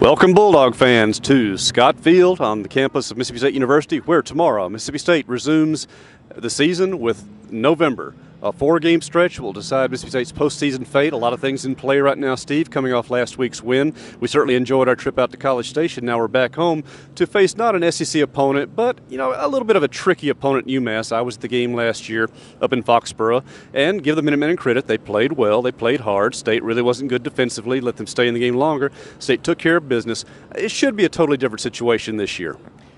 Welcome, Bulldog fans, to Scott Field on the campus of Mississippi State University, where tomorrow Mississippi State resumes the season with November. A four-game stretch will decide Mississippi State's postseason fate. A lot of things in play right now, Steve, coming off last week's win. We certainly enjoyed our trip out to College Station. Now we're back home to face not an SEC opponent, but, a little bit of a tricky opponent in UMASS. I was at the game last year up in Foxborough, and give the Minutemen credit. They played well. They played hard. State really wasn't good defensively. Let them stay in the game longer. State took care of business. It should be a totally different situation this year.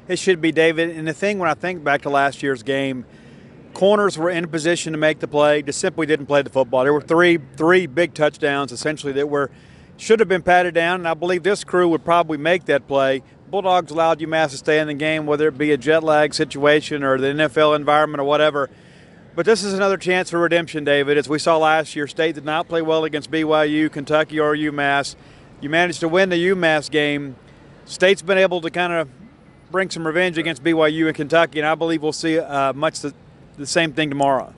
It should be, David. And the thing, when I think back to last year's game, corners were in a position to make the play, just simply didn't play the football. There were three big touchdowns, essentially, that should have been patted down, and I believe this crew would probably make that play. Bulldogs allowed UMass to stay in the game, whether it be a jet lag situation or the NFL environment or whatever. But this is another chance for redemption, David. As we saw last year, State did not play well against BYU, Kentucky, or UMass. You managed to win the UMass game. State's been able to kind of bring some revenge against BYU and Kentucky, and I believe we'll see much the same thing tomorrow.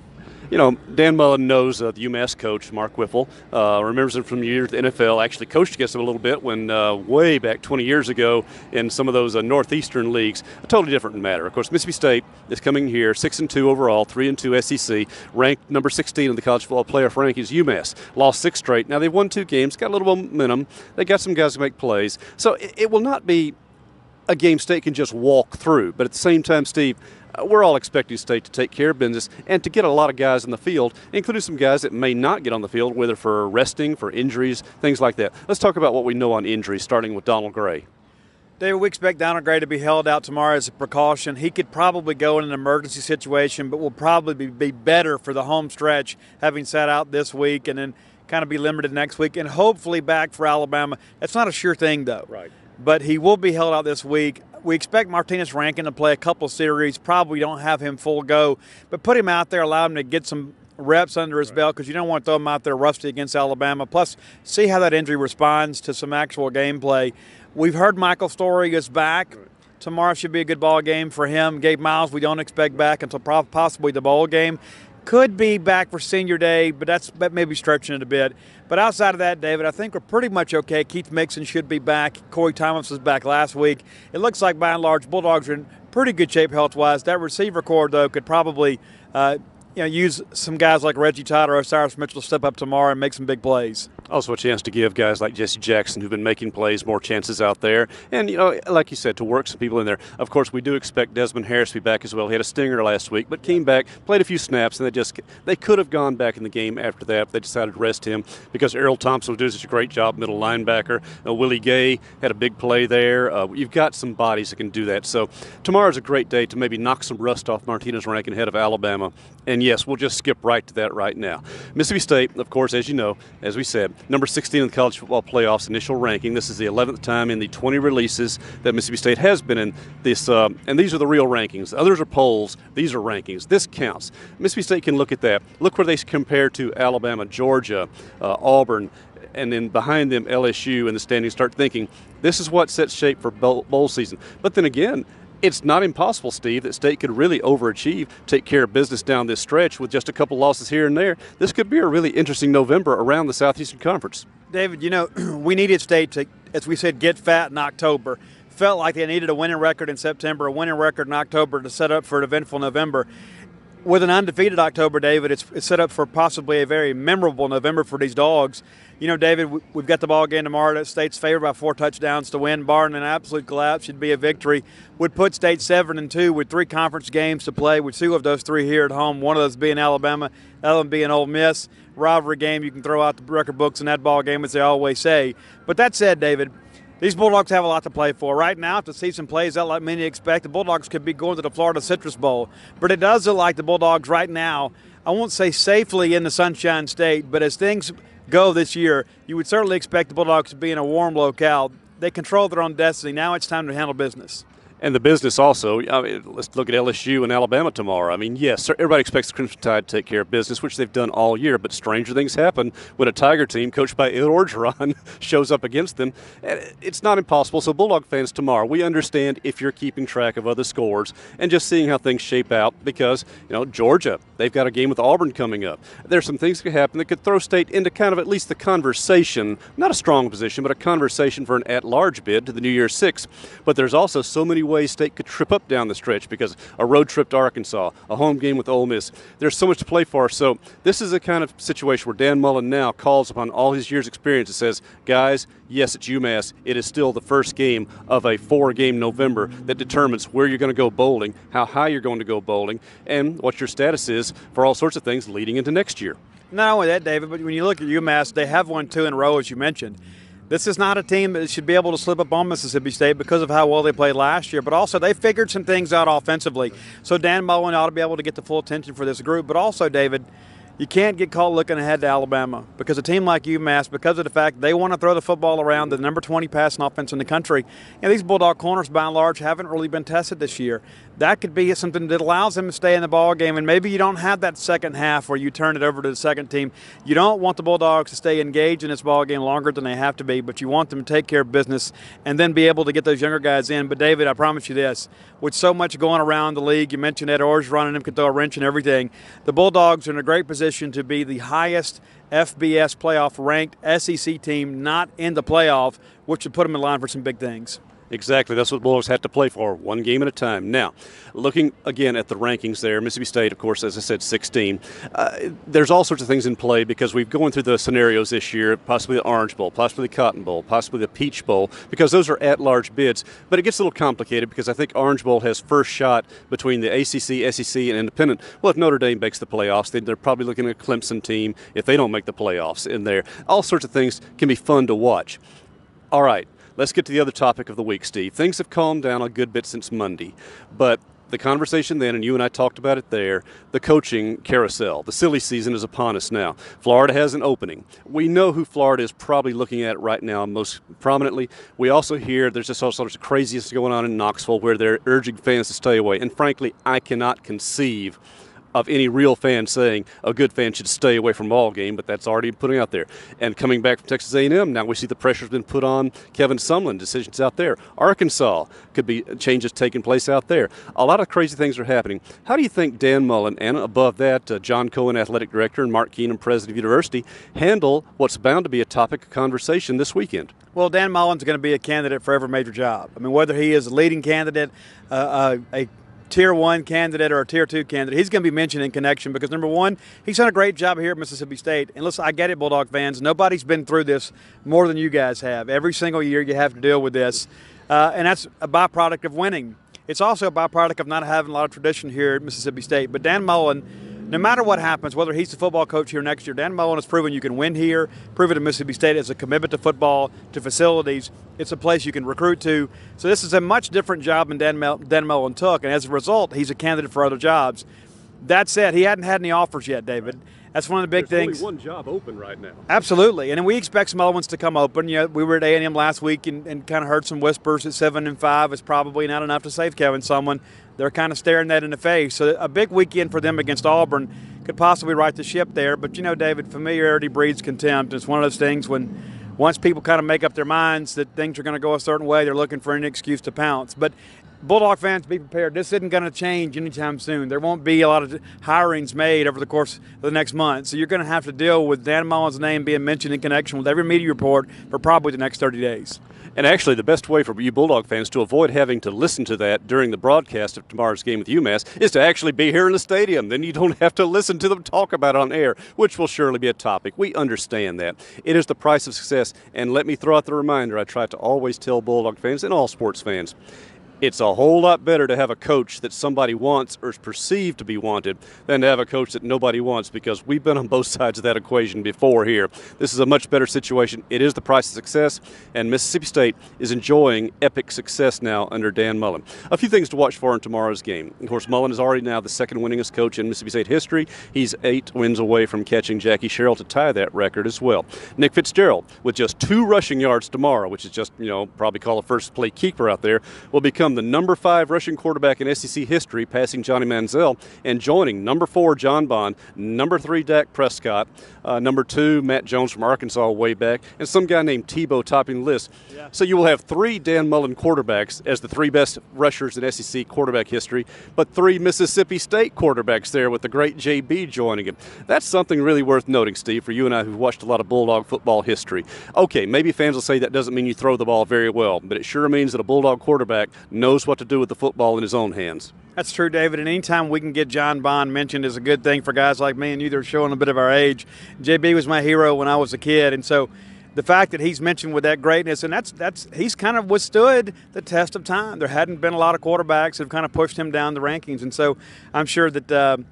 Dan Mullen knows the UMass coach, Mark Whipple, remembers him from years in the NFL, actually coached against him a little bit when way back 20 years ago in some of those northeastern leagues. A totally different matter. Of course, Mississippi State is coming here 6-2 overall, 3-2 SEC, ranked number 16 in the college football playoff rankings. UMass lost 6 straight. Now they've won 2 games, got a little momentum. They got some guys who make plays. So it will not be a game State can just walk through. But at the same time, Steve, we're all expecting State to take care of business and to get a lot of guys in the field, including some guys that may not get on the field, whether for resting, for injuries, things like that. Let's talk about what we know on injuries, starting with Donald Gray. David, we expect Donald Gray to be held out tomorrow as a precaution. He could probably go in an emergency situation, but will probably be better for the home stretch, having sat out this week and then kind of be limited next week and hopefully back for Alabama. That's not a sure thing, though. Right. But he will be held out this week. We expect Martinez Rankin to play a couple series. Probably don't have him full go, but put him out there, allow him to get some reps under his belt, because you don't want to throw him out there rusty against Alabama. Plus, see how that injury responds to some actual gameplay. We've heard Michael Story is back. Tomorrow should be a good ball game for him. Gabe Miles, we don't expect back until possibly the bowl game. Could be back for senior day, but that may be stretching it a bit. But outside of that, David, I think we're pretty much okay. Keith Mixon should be back. Corey Thomas was back last week. It looks like, by and large, Bulldogs are in pretty good shape health-wise. That receiver core, though, could probably use some guys like Reggie Todd or Osiris Mitchell to step up tomorrow and make some big plays. Also a chance to give guys like Jesse Jackson, who've been making plays, more chances out there. And, like you said, to work some people in there. Of course, we do expect Desmond Harris to be back as well. He had a stinger last week, but came back, played a few snaps, and they could have gone back in the game after that. But they decided to rest him because Errol Thompson will do such a great job, middle linebacker. Willie Gay had a big play there. You've got some bodies that can do that. So tomorrow's a great day to maybe knock some rust off Martinez Rankin ahead of Alabama. And, yes, we'll just skip right to that right now. Mississippi State, of course, as you know, as we said, number 16 in the college football playoffs initial ranking. This is the 11th time in the 20 releases that Mississippi State has been in this, and these are the real rankings. Others are polls. These are rankings. This counts. Mississippi State can look at that. Look where they compare to Alabama, Georgia, Auburn, and then behind them LSU in the standings. Start thinking, this is what sets shape for bowl season. But then again, it's not impossible, Steve, that State could really overachieve, take care of business down this stretch with just a couple losses here and there. This could be a really interesting November around the Southeastern Conference. David, we needed State to, as we said, get fat in October. Felt like they needed a winning record in September, a winning record in October to set up for an eventful November. With an undefeated October, David, it's set up for possibly a very memorable November for these Dogs. David, we've got the ball game tomorrow. That State's favored by 4 touchdowns to win. Barring an absolute collapse, should be a victory. Would put State 7-2 with 3 conference games to play, with 2 of those 3 here at home. One of those being Alabama, the other one being Ole Miss. Rivalry game, you can throw out the record books in that ball game, as they always say. But that said, David, these Bulldogs have a lot to play for. Right now, if the season plays out like many expect, the Bulldogs could be going to the Florida Citrus Bowl. But it does look like the Bulldogs right now, I won't say safely in the Sunshine State, but as things go this year, you would certainly expect the Bulldogs to be in a warm locale. They control their own destiny. Now it's time to handle business. And the business also, I mean, let's look at LSU and Alabama tomorrow. I mean, yes, everybody expects the Crimson Tide to take care of business, which they've done all year, but stranger things happen when a Tiger team coached by Ed Orgeron shows up against them. It's not impossible. So Bulldog fans tomorrow, we understand if you're keeping track of other scores and just seeing how things shape out because, Georgia, they've got a game with Auburn coming up. There's some things that could happen that could throw State into kind of at least the conversation, not a strong position, but a conversation for an at-large bid to the New Year's Six. But there's also so many ways State could trip up down the stretch because a road trip to Arkansas, a home game with Ole Miss. There's so much to play for. So this is a kind of situation where Dan Mullen now calls upon all his years' experience and says, guys, yes, it's UMass. It is still the first game of a 4-game November that determines where you're going to go bowling, how high you're going to go bowling, and what your status is for all sorts of things leading into next year. Not only that, David, but when you look at UMass, they have won 2 in a row, as you mentioned. This is not a team that should be able to slip up on Mississippi State because of how well they played last year, but also they figured some things out offensively. So Dan Mullen ought to be able to get the full attention for this group. But also, David, you can't get caught looking ahead to Alabama because a team like UMass, because of the fact they want to throw the football around, the number 20 passing offense in the country, and these Bulldog corners, by and large, haven't really been tested this year. That could be something that allows them to stay in the ball game, and maybe you don't have that second half where you turn it over to the second team. You don't want the Bulldogs to stay engaged in this ball game longer than they have to be, but you want them to take care of business and then be able to get those younger guys in. But, David, I promise you this, with so much going around the league, you mentioned Ed Orgeron and him could throw a wrench and everything, the Bulldogs are in a great position to be the highest FBS playoff-ranked SEC team not in the playoff, which would put them in line for some big things. Exactly. That's what Bulldogs have to play for, one game at a time. Now, looking again at the rankings there, Mississippi State, of course, as I said, 16. There's all sorts of things in play because we've gone through the scenarios this year, possibly the Orange Bowl, possibly the Cotton Bowl, possibly the Peach Bowl, because those are at-large bids. But it gets a little complicated because I think Orange Bowl has first shot between the ACC, SEC, and Independent. Well, if Notre Dame makes the playoffs, they're probably looking at a Clemson team if they don't make the playoffs in there. All sorts of things can be fun to watch. All right. Let's get to the other topic of the week, Steve. Things have calmed down a good bit since Monday, but the conversation then, and you and I talked about it there, the coaching carousel. The silly season is upon us now. Florida has an opening. We know who Florida is probably looking at right now most prominently. We also hear there's just all sorts of craziness going on in Knoxville where they're urging fans to stay away. And frankly, I cannot conceive of any real fan saying a good fan should stay away from ball game, but that's already putting out there. And coming back from Texas A&M, now we see the pressure's been put on Kevin Sumlin, decisions out there. Arkansas could be changes taking place out there. A lot of crazy things are happening. How do you think Dan Mullen and above that John Cohen, athletic director, and Mark Keenum, president of university, handle what's bound to be a topic of conversation this weekend? Well, Dan Mullen's going to be a candidate for every major job. I mean, whether he is a leading candidate, a Tier 1 candidate or a Tier 2 candidate, he's going to be mentioned in connection because, number one, he's done a great job here at Mississippi State. And listen, I get it, Bulldog fans. Nobody's been through this more than you guys have. Every single year you have to deal with this, and that's a byproduct of winning. It's also a byproduct of not having a lot of tradition here at Mississippi State. But Dan Mullen, no matter what happens, whether he's the football coach here next year, Dan Mullen has proven you can win here, proven at Mississippi State as a commitment to football, to facilities. It's a place you can recruit to. So this is a much different job than Dan Mullen took, and as a result, he's a candidate for other jobs. That said, he hadn't had any offers yet, David. That's one of the big things. There's only one job open right now. Absolutely, and we expect some other ones to come open. You know, we were at A&M last week and kind of heard some whispers that 7-5 is probably not enough to save Kevin Sumlin. They're kind of staring that in the face. So a big weekend for them against Auburn could possibly right the ship there. But, you know, David, familiarity breeds contempt. It's one of those things when once people kind of make up their minds that things are going to go a certain way, they're looking for any excuse to pounce. But Bulldog fans, be prepared. This isn't going to change anytime soon. There won't be a lot of hirings made over the course of the next month. So you're going to have to deal with Dan Mullen's name being mentioned in connection with every media report for probably the next 30 days. And actually, the best way for you Bulldog fans to avoid having to listen to that during the broadcast of tomorrow's game with UMass is to actually be here in the stadium. Then you don't have to listen to them talk about it on air, which will surely be a topic. We understand that. It is the price of success. And let me throw out the reminder I try to always tell Bulldog fans and all sports fans. It's a whole lot better to have a coach that somebody wants or is perceived to be wanted than to have a coach that nobody wants, because we've been on both sides of that equation before here. This is a much better situation. It is the price of success, and Mississippi State is enjoying epic success now under Dan Mullen. A few things to watch for in tomorrow's game. Of course, Mullen is already now the second winningest coach in Mississippi State history. He's 8 wins away from catching Jackie Sherrill to tie that record as well. Nick Fitzgerald, with just 2 rushing yards tomorrow, which is just, probably call a first play keeper out there, will become become the number 5 rushing quarterback in SEC history, passing Johnny Manziel, and joining number 4 John Bond, number 3 Dak Prescott, number 2 Matt Jones from Arkansas way back, and some guy named Tebow topping the list. Yeah. So you will have 3 Dan Mullen quarterbacks as the 3 best rushers in SEC quarterback history, but 3 Mississippi State quarterbacks there with the great JB joining him. That's something really worth noting, Steve, for you and I who've watched a lot of Bulldog football history. Okay, maybe fans will say that doesn't mean you throw the ball very well, but it sure means that a Bulldog quarterback knows what to do with the football in his own hands. That's true, David, and anytime we can get John Bond mentioned is a good thing for guys like me and you that are showing a bit of our age. JB was my hero when I was a kid, and so the fact that he's mentioned with that greatness, and he's kind of withstood the test of time. There hadn't been a lot of quarterbacks that have kind of pushed him down the rankings, and so I'm sure that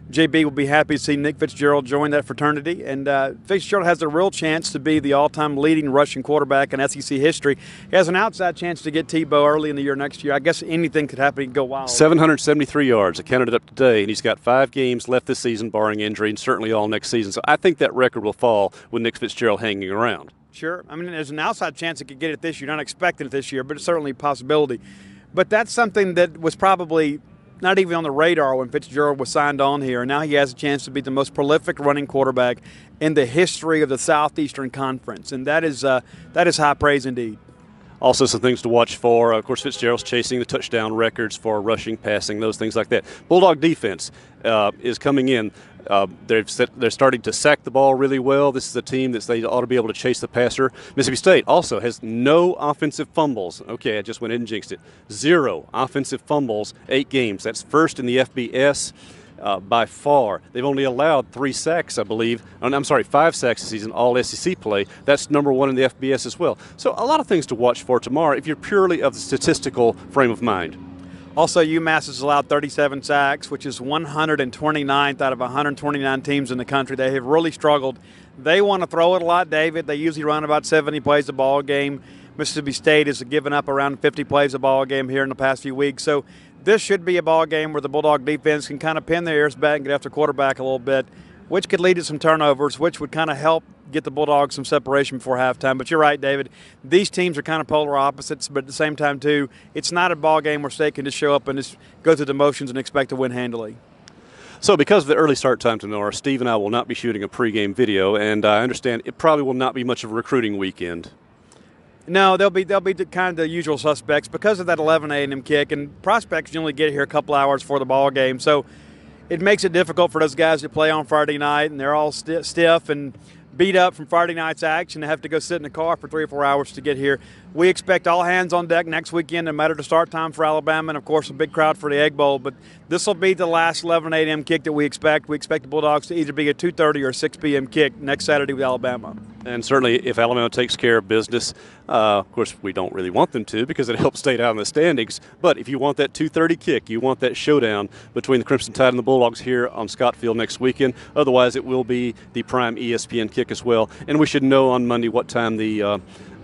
JB will be happy to see Nick Fitzgerald join that fraternity, and Fitzgerald has a real chance to be the all-time leading rushing quarterback in SEC history. He has an outside chance to get Tebow early in the year next year. I guess anything could happen. He can go wild. 773 yards. I counted it up today, and he's got 5 games left this season, barring injury, and certainly all next season. So I think that record will fall with Nick Fitzgerald hanging around. Sure. I mean, there's an outside chance he could get it this year. Not expecting it this year, but it's certainly a possibility. But that's something that was probably not even on the radar when Fitzgerald was signed on here. And now he has a chance to be the most prolific running quarterback in the history of the Southeastern Conference. And that is high praise indeed. Also some things to watch for. Of course, Fitzgerald's chasing the touchdown records for rushing, passing, those things like that. Bulldog defense is coming in. They're starting to sack the ball really well. This is a team that they ought to be able to chase the passer. Mississippi State also has no offensive fumbles. Okay, I just went in and jinxed it. 0 offensive fumbles, 8 games. That's first in the FBS. By far. They've only allowed 3 sacks, I believe. I'm sorry, 5 sacks this season, all SEC play. That's number 1 in the FBS as well. So a lot of things to watch for tomorrow if you're purely of the statistical frame of mind. Also, UMASS has allowed 37 sacks, which is 129th out of 129 teams in the country. They have really struggled. They want to throw it a lot, David. They usually run about 70 plays a ball game. Mississippi State has given up around 50 plays a ball game here in the past few weeks. So this should be a ball game where the Bulldog defense can kind of pin their ears back and get after quarterback a little bit, which could lead to some turnovers, which would kind of help get the Bulldogs some separation before halftime. But you're right, David. These teams are kind of polar opposites, but at the same time, too, it's not a ball game where State can just show up and just go through the motions and expect to win handily. So because of the early start time tomorrow, Steve and I will not be shooting a pregame video, and I understand it probably will not be much of a recruiting weekend. No, they'll be kind of the usual suspects because of that 11 a.m. kick, and prospects generally get here a couple hours before the ball game. So it makes it difficult for those guys to play on Friday night, and they're all stiff and beat up from Friday night's action to have to go sit in the car for 3 or 4 hours to get here. We expect all hands on deck next weekend, no matter the start time for Alabama, and, of course, a big crowd for the Egg Bowl. But this will be the last 11 a.m. kick that we expect. We expect the Bulldogs to either be a 2:30 or 6 p.m. kick next Saturday with Alabama. And certainly if Alabama takes care of business, of course we don't really want them to because it helps State out in the standings. But if you want that 2:30 kick, you want that showdown between the Crimson Tide and the Bulldogs here on Scott Field next weekend. Otherwise, it will be the prime ESPN kick as well. And we should know on Monday what time the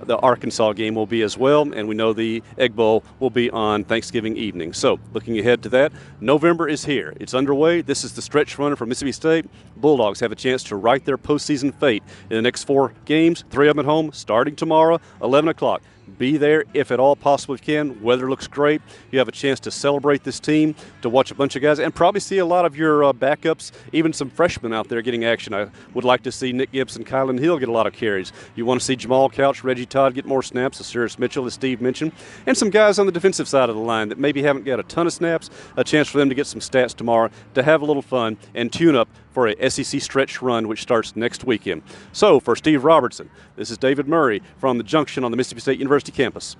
Arkansas game will be as well, and we know the Egg Bowl will be on Thanksgiving evening. So looking ahead to that, November is here. It's underway. This is the stretch runner for Mississippi State. Bulldogs have a chance to write their postseason fate in the next 4 games, 3 of them at home, starting tomorrow, 11 o'clock. Be there if at all possible if you can. Weather looks great. You have a chance to celebrate this team, to watch a bunch of guys, and probably see a lot of your backups, even some freshmen out there getting action. I would like to see Nick Gibson, Kylan Hill get a lot of carries. You want to see Jamal Couch, Reggie Todd get more snaps, Osiris Mitchell, as Steve mentioned, and some guys on the defensive side of the line that maybe haven't got a ton of snaps, a chance for them to get some stats tomorrow, to have a little fun and tune up for a SEC stretch run which starts next weekend. So for Steve Robertson, this is David Murray from the Junction on the Mississippi State University campus.